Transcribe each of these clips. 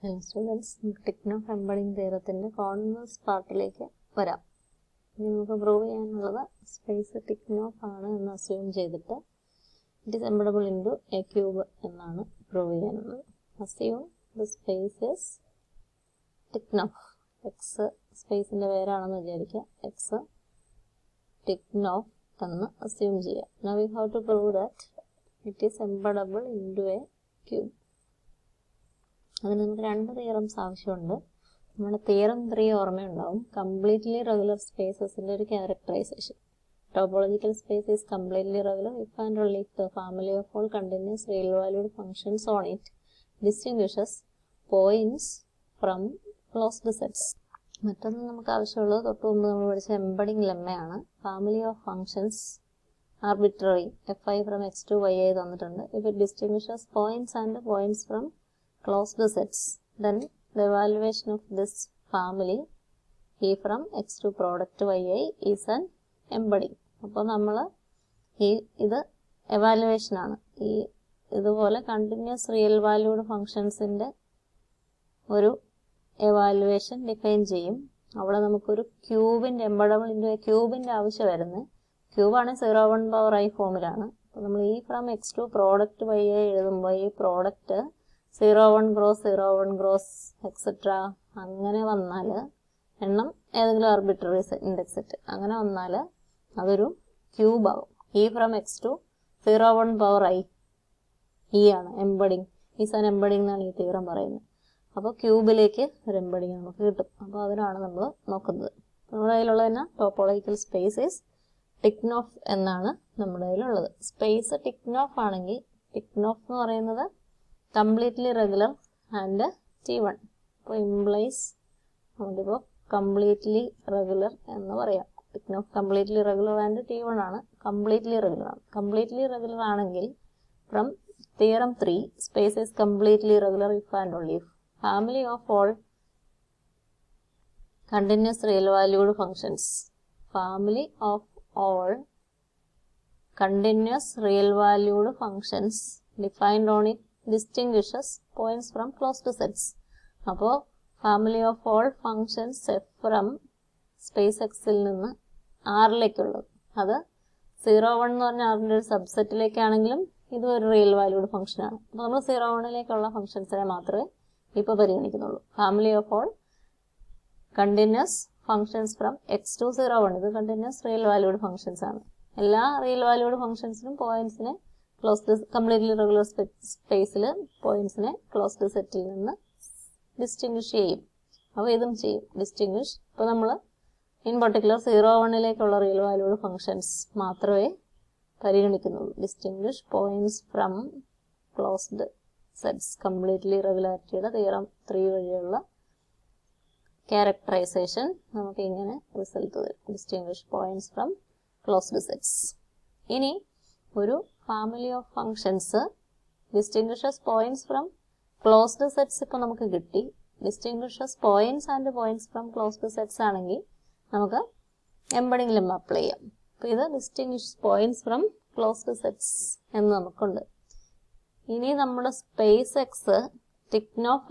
Hello students, Tychnoff embedding theorem's converse പാർട്ടിലേക്ക് വരാം. ഇനി നമുക്ക് പ്രൂവ് ചെയ്യാനുള്ളത് സ്പേസ് Tychnoff ആണ് എന്ന് അസ്യൂം ചെയ്തിട്ട് it is embeddable into a cube എന്നാണ് പ്രൂവ് ചെയ്യാനുള്ളത്. Assume the space is Tychnoff. X സ്പേസിന്റെ പേരാണെന്ന് വിചാരിക്കുക. X Tychnoff എന്ന് അസ്യൂം ചെയ്യാം. Now we have to prove that it is embeddable into a cube. അതിന് നമുക്ക് രണ്ട് തിയറംസ് ആവശ്യമുണ്ട്. നമ്മുടെ തിയറം 3 ഓർമ്മയുണ്ടാവും. കംപ്ലീറ്റ്ലി റെഗുലർ സ്പേസസിന്റെ ഒരു characterisation. Topological space is completely regular if and only if the family of all continuous real valued functions on it distinguishes points from closed sets. മറ്റൊന്ന് നമുക്ക് ആവശ്യമുള്ളത് തൊട്ട് മുമ്പ് നമ്മൾ പഠിച്ച എംബഡിംഗ് ലെമ്മയാണ്. Family of functions arbitrary fi from x to yi തന്നിട്ടുണ്ട്. If it distinguishes points and points from closed sets, then the evaluation of this family E from x to product yi is an embedding. അപ്പോൾ നമ്മൾ ഇത് evaluation ആണ്. ഇതുപോലെ continuous real valued ഫങ്ഷൻസിന്റെ ഒരു evaluation define ചെയ്യും. അവിടെ നമുക്കൊരു ക്യൂബിന്റെ എംബഡബിൾ ഇൻറ്റു എ ക്യൂബിന്റെ ആവശ്യം വരുന്നത്. ക്യൂബാണ് 0 1 പവർ i ഫോമിലാണ്. അപ്പോൾ നമ്മൾ ഈ from X to product Y എഴുതുമ്പോൾ ഈ പ്രോഡക്റ്റ് 0 1 ക്രോസ് 0 1 ക്രോസ് എക്സെട്ര അങ്ങനെ വന്നാൽ എണ്ണം ഏതെങ്കിലും ആർബിട്രറി ഇൻഡെക്സ് സെറ്റ് അങ്ങനെ വന്നാൽ അതൊരു ക്യൂബ് ആകും. ഈ from X to 0 1 power i ഈ ആണ് എംബഡിങ്. ഈസ് ആൻ എംബഡിങ് എന്നാണ് ഈ തിയറം പറയുന്നത്. അപ്പോൾ ക്യൂബിലേക്ക് ഒരു എംബഡിങ് നമുക്ക് കിട്ടും. അപ്പോൾ അതിനാണ് നമ്മൾ നോക്കുന്നത്. നമ്മുടെ കയ്യിലുള്ള തന്നെ ടോപ്പോളജിക്കൽ സ്പേസ് ഈസ് Tychnoff എന്നാണ് നമ്മുടെ കയ്യിലുള്ളത്. സ്പേസ് Tychnoff ആണെങ്കിൽ Tychnoff എന്ന് പറയുന്നത് കംപ്ലീറ്റ്ലി റെഗുലർ ആൻഡ് T1. അപ്പോൾ ഇംപ്ലൈസ് നമുക്കിപ്പോൾ കംപ്ലീറ്റ്ലി റെഗുലർ എന്ന് പറയാം. Tychnoff completely regular and T1 ആണ്. കംപ്ലീറ്റ്ലി റെഗുലർ ആണ്. കംപ്ലീറ്റ്ലി റെഗുലർ ആണെങ്കിൽ from theorem 3 space is completely regular if and only if family of all continuous real valued functions family of all continuous real valued functions defined on it distinguishes points from closed sets. അപ്പോൾ family of all functions f from space x ൽ നിന്ന് ആറിലേക്കുള്ളത് അത് 0 1 എന്ന് പറഞ്ഞാൽ ആറിൻ്റെ ഒരു സബ്സെറ്റിലേക്കാണെങ്കിലും ഇത് ഒരു റിയൽ വാല്യൂഡ് ഫംഗ്ഷൻ ആണ്. അപ്പോൾ നമ്മൾ 0 1ലേക്കുള്ള ഫംഗ്ഷൻസിനെ മാത്രമേ ഇപ്പോൾ പരിഗണിക്കുന്നുള്ളൂ. Family of all continuous functions from X to 0 1 ഇത് കണ്ടിന്യൂസ് റിയൽ വാല്യൂഡ് ഫങ്ഷൻസ് ആണ്. എല്ലാ റിയൽ വാല്യൂഡ് ഫങ്ഷൻസിനും പോയിന്റ്സിനെ ക്ലോസ്ഡ് കംപ്ലീറ്റ്ലി റെഗുലർ സ്പേസിൽ പോയിന്റ്സിനെ ക്ലോസ്ഡ് സെറ്റിൽ നിന്ന് ഡിസ്റ്റിങ്വിഷ് ചെയ്യും. അപ്പോൾ ഇതും ചെയ്യും ഡിസ്റ്റിങ്വിഷ്. ഇപ്പോൾ നമ്മൾ ഇൻ പർട്ടിക്കുലർ 0 1ലേക്കുള്ള റിയൽ വാല്യൂഡ് ഫങ്ഷൻസ് മാത്രമേ പരിഗണിക്കുന്നുള്ളൂ. Distinguish points from closed sets completely റെഗുലാരിറ്റിയുടെ തിയറം 3 വഴിയുള്ള ക്യാരക്ടറൈസേഷൻ നമുക്ക് ഇങ്ങനെ റിസൾട്ട് തരും. Distinguish points from closed sets. ഇനി ഒരു family of functions distinguishes points from closed sets ഇപ്പോൾ നമുക്ക് കിട്ടി. Distinguishes points and points from closed sets ആണെങ്കിൽ നമുക്ക് എംബഡിംഗ് ലെമ്മ അപ്ലൈ ചെയ്യാം. അപ്പോൾ ഇത് distinguish points from closed sets എന്ന് നമുക്കുണ്ട്. ഇനി നമ്മുടെ സ്പേസ് എക്സ് Tychnoff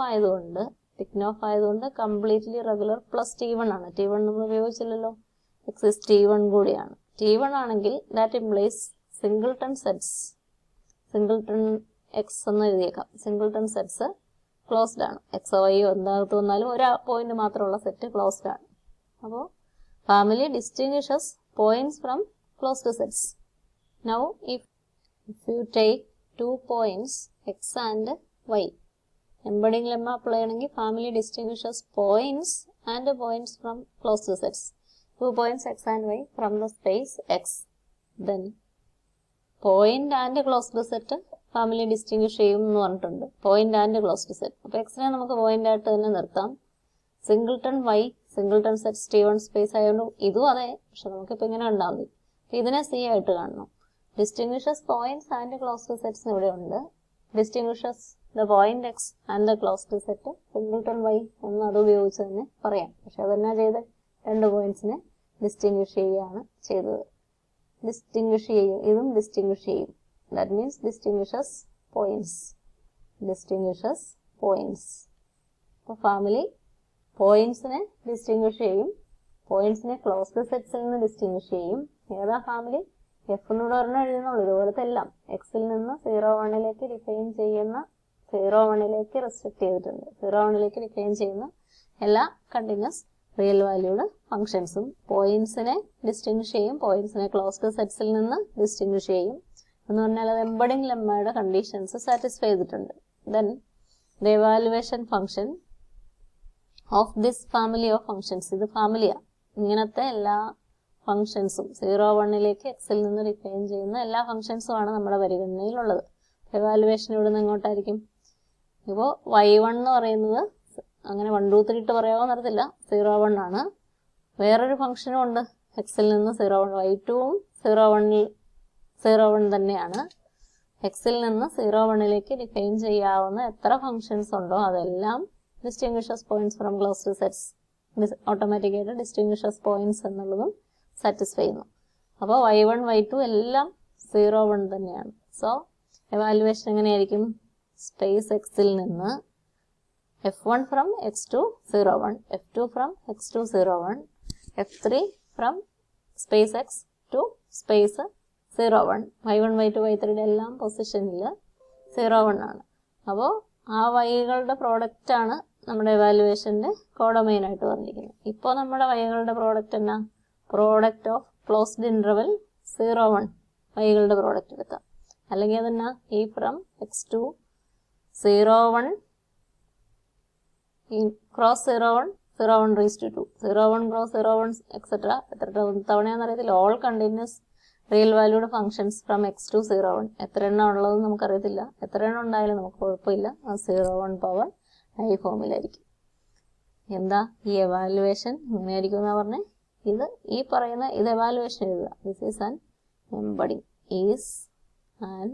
ആയതുകൊണ്ട് കംപ്ലീറ്റ്ലി റെഗുലർ പ്ലസ് T1 ആണ്. T1 നമ്മൾ ഉപയോഗിച്ചില്ലല്ലോ. എക്സ് ഇസ് T1 കൂടിയാണ്. T1 ആണെങ്കിൽ that implies singleton sets. Singleton X എന്ന് എഴുതിയേക്കാം. സിംഗിൾട്ടൺ സെറ്റ്സ് ക്ലോസ്ഡ് ആണ്. എക്സോ വൈയോ എന്താകത്ത് വന്നാലും ഒരു പോയിന്റ് മാത്രമുള്ള സെറ്റ് ക്ലോസ്ഡ് ആണ്. അപ്പോൾ family distinguishes points from closed sets. Now if you take 2 points X and Y embedding lemma apply ചെയ്യണമെങ്കിൽ family distinguishes points and points from closed sets. 2 points X and Y from the space X. Then point and closed set family distinguish ചെയ്യും എന്ന് പറഞ്ഞിട്ടുണ്ട്. Point and closed set. അപ്പോൾ എക്സിനെ നമുക്ക് point ആയിട്ട് തന്നെ നിർത്താം. Singleton Y singleton sets T1 space ആയതുകൊണ്ട് ഇതും അതെ. പക്ഷെ നമുക്കിപ്പോൾ ഇങ്ങനെ ഉണ്ടാവും മതി. ഇതിനെ സി ആയിട്ട് കാണണം. Distinguishes points and closed sets ഇവിടെ ഉണ്ട്. Distinguishes the point X and the closed set singleton Y എന്ന് അത് ഉപയോഗിച്ച് തന്നെ പറയാം. പക്ഷെ അതെന്നാ ചെയ്ത് 2 പോയിന്റ്സിനെ ഡിസ്റ്റിങ്വിഷ് ചെയ്യുകയാണ് ചെയ്തത്. ഡിസ്റ്റിങ്വിഷ് ചെയ്യും, ഇതും ഡിസ്റ്റിങ്വിഷ് ചെയ്യും. That means distinguishes points. അപ്പോൾ ഫാമിലി പോയിന്റ്സിനെ ഡിസ്റ്റിങ്വിഷ് ചെയ്യും, പോയിന്റ്സിനെ ക്ലോസ്ഡ് സെറ്റ്സിൽ നിന്ന് ഡിസ്റ്റിങ്വിഷ് ചെയ്യും. ഏതാ ഫാമിലി? എഫ് എന്നൂടെ ഒരെണ്ണം എഴുതുന്നുള്ളൂ, ഇതുപോലത്തെ എല്ലാം എക്സിൽ നിന്ന് 0-1 ഡിഫൈൻ ചെയ്യുന്ന 0-1 റെസ്ട്രിക്ട് ചെയ്തിട്ടുണ്ട്. 0-1 ഡിഫൈൻ ചെയ്യുന്ന എല്ലാ കണ്ടിന്യൂസ് റിയൽ വാല്യൂഡ് ഫംഗ്ഷൻസും പോയിന്റ്സിനെ ഡിസ്റ്റിങ്വിഷ് ചെയ്യും, പോയിന്റ്സിനെ ക്ലോസ്ഡ് സെറ്റ്സിൽ നിന്ന് ഡിസ്റ്റിങ്വിഷ് ചെയ്യും. എന്ന് പറഞ്ഞാൽ അത് എംബഡിംഗ് ലെമ്മയുടെ കണ്ടീഷൻസ് സാറ്റിസ്ഫൈ ചെയ്തിട്ടുണ്ട്. Then the evaluation function of this family of functions, ഇത് ഫാമിലിയാ, ഇങ്ങനത്തെ എല്ലാ ഫംഗ്ഷൻസും 0-1 എക്സിൽ നിന്ന് ഡിഫൈൻ ചെയ്യുന്ന എല്ലാ ഫംഗ്ഷൻസും ആണ് നമ്മുടെ പരിഗണനയിലുള്ളത്. എവാലുവേഷൻ ഇവിടെ നിന്ന് എങ്ങോട്ടായിരിക്കും? ഇപ്പോൾ y1 എന്ന് പറയുന്നത് അങ്ങനെ 1 2 3 ഇട്ട് പറയാമോ എന്നറിയത്തില്ല, 0-1 ആണ്. വേറൊരു ഫംഗ്ഷനും ഉണ്ട് എക്സിൽ നിന്ന് 0-1, y2ഉം 0-1 തന്നെയാണ്. എക്സിൽ നിന്ന് 0-1 ഡിഫൈൻ ചെയ്യാവുന്ന എത്ര ഫംഗ്ഷൻസ് ഉണ്ടോ അതെല്ലാം ഡിസ്റ്റിങ്വിഷസ് പോയിന്റ്സ് ഫ്രം ക്ലോസ്ഡ് സെറ്റ്സ്, ഓട്ടോമാറ്റിക്കായിട്ട് ഡിസ്റ്റിങ്വിഷസ് പോയിന്റ്സ് എന്നുള്ളതും സാറ്റിസ്ഫൈ ചെയ്യുന്നു. അപ്പോൾ y1 y2 എല്ലാം 0-1 തന്നെയാണ്. സോ എവാലുവേഷൻ എങ്ങനെയായിരിക്കും? സ്പേസ് എക്സിൽ നിന്ന് f1 from x2 0-1, f2 from x2 0-1, f3 from space x to space 0-1, y1 y2 y3 എല്ലാം പൊസിഷനിൽ 0-1 ആണ്. അപ്പോൾ ആ വൈകളുടെ പ്രോഡക്റ്റ് ആണ് നമ്മുടെ എവാലുവേഷൻ്റെ കോഡൊമൈൻ ആയിട്ട് വന്നിരിക്കുന്നത്. ഇപ്പോൾ നമ്മുടെ വൈകളുടെ പ്രോഡക്റ്റ് എന്നാ? പ്രോഡക്റ്റ് ഓഫ് ക്ലോസ്ഡ് ഇന്റർവെൽ 0-1 വൈകളുടെ പ്രോഡക്റ്റ് എടുക്കാം. അല്ലെങ്കിൽ അതെന്നാ? ഈ from x2 0-1 cross 0-1 0-1 raised to 2, 0-1 cross 0-1 etcetera, എത്ര തവണയാണെന്ന് അറിയത്തില്ല. All continuous real valued functions from x2 0-1, എത്ര എണ്ണം ഉള്ളതെന്ന് നമുക്കറിയത്തില്ല. എത്ര എണ്ണം ഉണ്ടായാലും നമുക്ക് കുഴപ്പമില്ല, ആ 0-1 പവർ i ഫോമിലായിരിക്കും. എന്താ ഈ എവാലുവേഷൻ? ഇങ്ങനെയായിരിക്കും എന്നാ പറഞ്ഞേ. ഇത് ഈ പറയുന്ന ഇത് എവാലുവേഷൻ എഴുതുക. This is an embedding, is an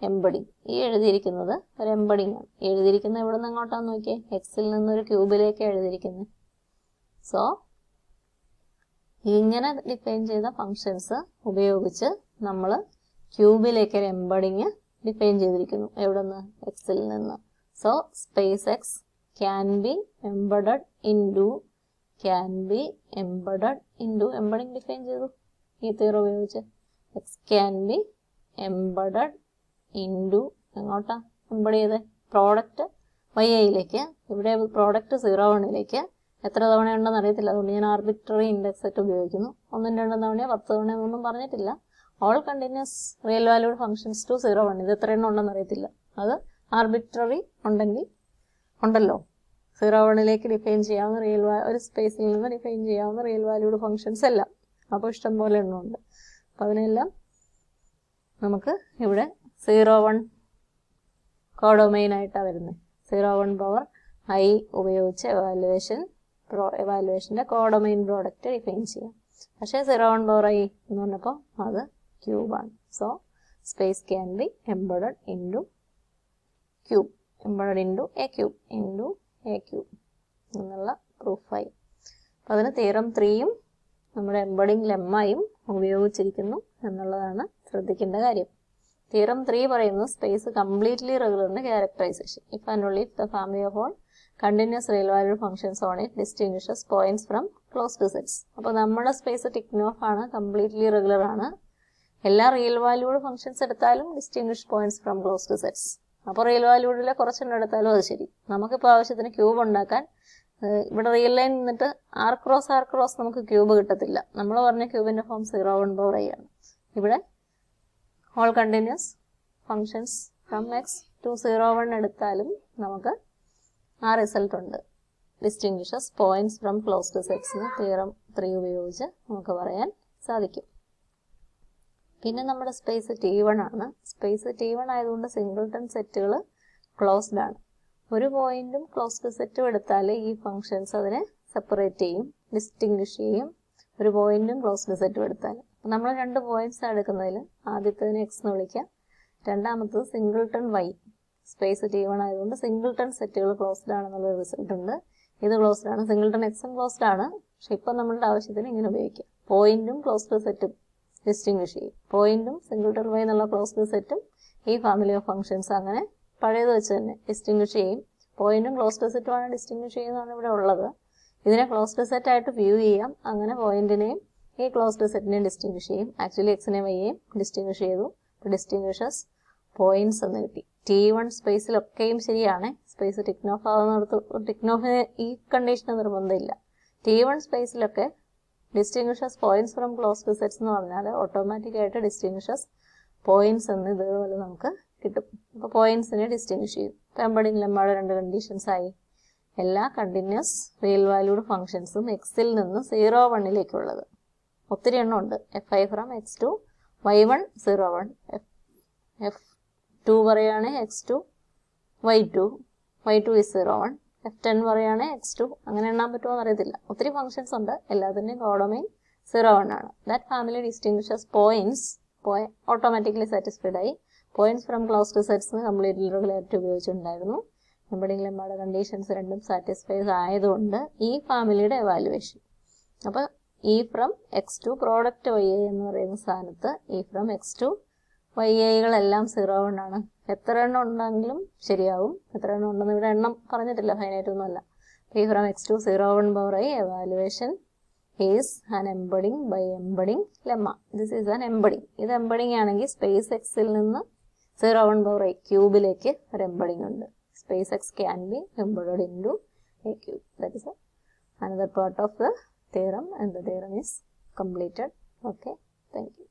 embedding. ഈ എഴുതിയിരിക്കുന്നത് ഒരു എംബഡിങ് ആണ്. എഴുതിയിരിക്കുന്നത് എവിടെ നിന്ന് അങ്ങോട്ടാന്ന് നോക്കിയേ, എക്സിൽ നിന്നൊരു ക്യൂബിലേക്ക് എഴുതിയിരിക്കുന്നത്. സോ ഇങ്ങനെ ഡിഫൈൻ ചെയ്ത ഫംഗ്ഷൻസ് ഉപയോഗിച്ച് നമ്മൾ ക്യൂബിലേക്ക് ഒരു എംബഡിങ് ഡിഫൈൻ ചെയ്തിരിക്കുന്നു. എവിടെ നിന്ന്? എക്സിൽ നിന്ന്. So space X can be embedded into embedding define ചെയ്തു ഈ തിയറി ഉപയോഗിച്ച്. X can be embedded into എങ്ങോട്ടാ എംബഡ് ചെയ്ത്? പ്രോഡക്റ്റ് y-യിലേക്ക്. ഇവിടെ പ്രോഡക്റ്റ് 0-1 എത്ര തവണ ഉണ്ടെന്ന് അറിയത്തില്ല, അതുകൊണ്ട് ഞാൻ ആർബിട്രറി ഇൻഡെക്സ് സെറ്റ് ഉപയോഗിക്കുന്നു. 1 2 തവണയോ 10 തവണയോ ഒന്നും പറഞ്ഞിട്ടില്ല. All continuous real valued functions to 0-1, ഇത് എത്ര എണ്ണം ഉണ്ടെന്ന് അറിയത്തില്ല. അത് ആർബിട്രറി ഉണ്ടെങ്കിൽ ഉണ്ടല്ലോ, 0-1 ഡിഫൈൻ ചെയ്യാവുന്ന ഒരു സ്പേസിൽ നിന്ന് ഡിഫൈൻ ചെയ്യാവുന്ന റിയൽ വാല്യൂഡ് ഫംഗ്ഷൻസ് എല്ലാം. അപ്പോൾ ഇഷ്ടം പോലെ എണ്ണമുണ്ട്. അപ്പോൾ അതിനെല്ലാം നമുക്ക് ഇവിടെ 0-1 കോഡൊമൈൻ ആയിട്ടാണ് വരുന്നത്. 0-1 പവർ i ഉപയോഗിച്ച് എവാലുവേഷൻ്റെ കോഡൊമൈൻ പ്രോഡക്റ്റ് ഡിഫൈൻ ചെയ്യാം. പക്ഷേ 0-1 പവർ i എന്ന് പറഞ്ഞപ്പോൾ അത് ക്യൂബാണ്. So space can be embedded into cube, embedded into a cube എന്നുള്ള പ്രൂഫായി. അപ്പോൾ അതിന് തിയറം 3യും നമ്മുടെ എംബഡിങ് ലെമ്മയും ഉപയോഗിച്ചിരിക്കുന്നു എന്നുള്ളതാണ് ശ്രദ്ധിക്കേണ്ട കാര്യം. തിയറം 3 പറയുന്നത് സ്പേസ് കംപ്ലീറ്റ്ലി റെഗുലറിന്റെ characterisation. If and only if the family of all continuous real valued functions on it distinguishes points from closed sets. അപ്പോൾ നമ്മുടെ സ്പേസ് ടിക്നോഫ് ആണ്, കംപ്ലീറ്റ്ലി റെഗുലർ ആണ്. എല്ലാ റിയൽ വാല്യൂഡ് ഫംഗ്ഷൻസ് എടുത്താലും distinguish points from closed sets. അപ്പോൾ real വാല്യൂഡിലെ കുറച്ചെണ്ണം എടുത്താലും അത് ശരി. നമുക്കിപ്പോൾ ആവശ്യത്തിന് ക്യൂബ് ഉണ്ടാക്കാൻ ഇവിടെ റിയൽ ലൈൻ നിന്നിട്ട് ആർ ക്രോസ് നമുക്ക് ക്യൂബ് കിട്ടത്തില്ല. നമ്മൾ പറഞ്ഞ ക്യൂബിന്റെ ഫോം 0-1 പവർ i ആണ്. ഇവിടെ all continuous functions from X to 0-1 എടുത്താലും നമുക്ക് ആ റിസൾട്ട് ഉണ്ട്. ഡിസ്റ്റിങ്വിഷസ് പോയിന്റ്സ് ഫ്രം ക്ലോസ്ഡ് സെറ്റ്സിന് തിയറം 3 ഉപയോഗിച്ച് നമുക്ക് പറയാൻ സാധിക്കും. പിന്നെ നമ്മുടെ സ്പേസ് T1 ആണ്. സ്പേസ് T1 ആയതുകൊണ്ട് സിംഗിൾട്ടൺ സെറ്റുകൾ ക്ലോസ്ഡ് ആണ്. ഒരു പോയിന്റും ക്ലോസ്ഡ് സെറ്റും എടുത്താൽ ഈ ഫംഗ്ഷൻസ് അതിനെ സെപ്പറേറ്റ് ചെയ്യും, ഡിസ്റ്റിങ്വിഷ് ചെയ്യും. ഒരു പോയിന്റും ക്ലോസ്ഡ് സെറ്റും എടുത്താൽ നമ്മൾ 2 പോയിന്റ്സ് എടുക്കുന്നതിൽ ആദ്യത്തേതിന് എക്സ് എന്ന് വിളിക്കാം, രണ്ടാമത്തത് സിംഗിൾട്ടൺ y. സ്പേസ് T1 ആയതുകൊണ്ട് സിംഗിൾട്ടൺ സെറ്റുകൾ ക്ലോസ്ഡ് ആണെന്നുള്ള റിസൾട്ട് ഉണ്ട്. ഇത് ക്ലോസ്ഡ് ആണ്, സിംഗിൾട്ടൺ എക്സും ക്ലോസ്ഡ് ആണ്. പക്ഷെ ഇപ്പം നമ്മളുടെ ആവശ്യത്തിന് ഇങ്ങനെ ഉപയോഗിക്കാം. പോയിന്റും ക്ലോസ്ഡ് സെറ്റും ഡിസ്റ്റിങ്വിഷ് ചെയ്യും. പോയിന്റും സിംഗിൾട്ടൺ y എന്നുള്ള ക്ലോസ്ഡ് സെറ്റും ഈ ഫാമിലി ഓഫ് ഫംഗ്ഷൻസ് അങ്ങനെ പഴയത് വെച്ച് തന്നെ ഡിസ്റ്റിങ്വിഷ് ചെയ്യും. പോയിന്റും ക്ലോസ്ഡ് സെറ്റുമാണ് ഡിസ്റ്റിങ്വിഷ് ചെയ്യുന്നതാണ് ഇവിടെ ഉള്ളത്. ഇതിനെ ക്ലോസ്ഡ് സെറ്റ് ആയിട്ട് വ്യൂ ചെയ്യാം. അങ്ങനെ പോയിന്റിനെയും ഈ ക്ലോസ്ഡ് സെറ്റിനെയും ഡിസ്റ്റിങ്വിഷ് ചെയ്യും. ആക്ച്വലി എക്സിനെയും വൈയെയും ഡിസ്റ്റിങ്വിഷ് ചെയ്തു. ഡിസ്റ്റിങ്വിഷസ് പോയിന്റ്സ് എന്ന് കിട്ടി. T1 സ്പേസിലൊക്കെയും ശരിയാണ്. സ്പേസ് ടിക്നോഫ് ആകുന്നിടത്ത് ടിക്നോഫിന് ഈ കണ്ടീഷന് നിർബന്ധമില്ല. T1 സ്പേസിലൊക്കെ distinguishes points from closed sets എന്ന് പറഞ്ഞാൽ ഓട്ടോമാറ്റിക് ആയിട്ട് ഡിസ്റ്റിങ്വിഷസ് പോയിന്റ്സ് എന്ന് ഇതേപോലെ നമുക്ക് കിട്ടും. അപ്പോൾ പോയിന്റ്സിനെ ഡിസ്റ്റിങ്വിഷ് ചെയ്യും. ഇപ്പോൾ എംബഡിംഗ് ലെമ്മയുടെ 2 കണ്ടീഷൻസ് ആയി. എല്ലാ കണ്ടിന്യൂസ് റിയൽ വാല്യൂഡ് ഫംഗ്ഷൻസും എക്സിൽ നിന്ന് 0, 1ലേക്കുള്ളത്. ഒത്തിരി എണ്ണം ഉണ്ട്. F5 from x2 y1 0 1 F2 പറയുകയാണ് x2 y2 is 0 1 F10 പറയുകയാണ് x2. അങ്ങനെ എണ്ണാൻ പറ്റുമോ എന്നറിയത്തില്ല. ഒത്തിരി ഫംഗ്ഷൻസ് ഉണ്ട്. എല്ലാത്തിൻ്റെയും കോഡൊമൈൻ 0 1 ആണ്. That family distinguishes points automatically satisfied ആയി. Points from closed sets completely regularity ഉപയോഗിച്ചിട്ടുണ്ടായിരുന്നു. എംബഡിംഗ് ലെമ്മയുടെ കണ്ടീഷൻസ് രണ്ടും സാറ്റിസ്ഫൈഡ് ആയതുകൊണ്ട് ഈ ഫാമിലിയുടെ എവാലുവേഷൻ. അപ്പോൾ E from x2 product y എന്ന് പറയുന്ന സ്ഥാനത്ത് ഇ ഫ്രം x2 y-കളെല്ലാം 0 1 ആണ്. എത്ര എണ്ണം ഉണ്ടെങ്കിലും ശരിയാവും. എത്ര എണ്ണം ഉണ്ടെന്ന് ഇവിടെ എണ്ണം പറഞ്ഞിട്ടില്ല, ഫൈനൈറ്റ് ഒന്നുമല്ല. E from x2 0 1 power i evaluation is an embedding by embedding lemma. This is an embedding. ഇത് എംബഡിംഗ് ആണെങ്കിൽ സ്പേസ് എക്സിൽ നിന്ന് 0 1 power i ക്യൂബിലേക്ക് ഒരു എംബഡിംഗ് ഉണ്ട്. Space x can be embedded into a cube. That is another part of the theorem, and the theorem is completed. Okay, thank you.